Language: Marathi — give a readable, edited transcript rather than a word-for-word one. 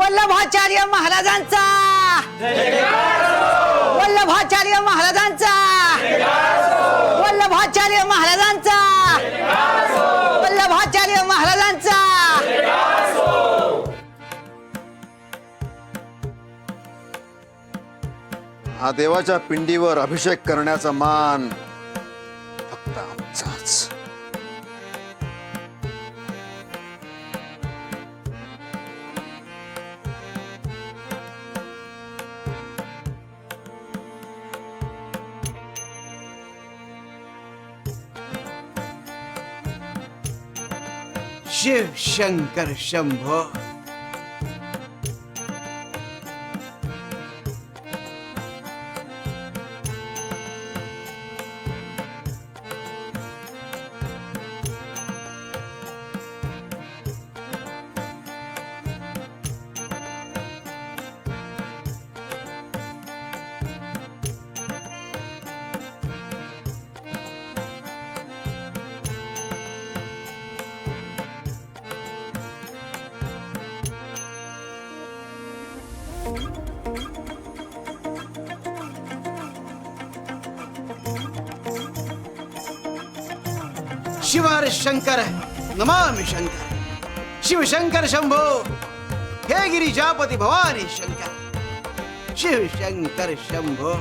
वल्लभाचार्य महाराजांचा वल्लभाचार्य महाराजांचा वल्लभाचार्य महाराजांचा वल्लभाचार्य महाराजांचा हा देवाच्या पिंडीवर अभिषेक करण्याचा मान फक्त आमचाच. शिव शंकर शंभो. शिवार शंकर नमामि शंकर. शिव शंकर शंभो. हे गिरिजापति भवानी शंकर. शिव शंकर शंभो.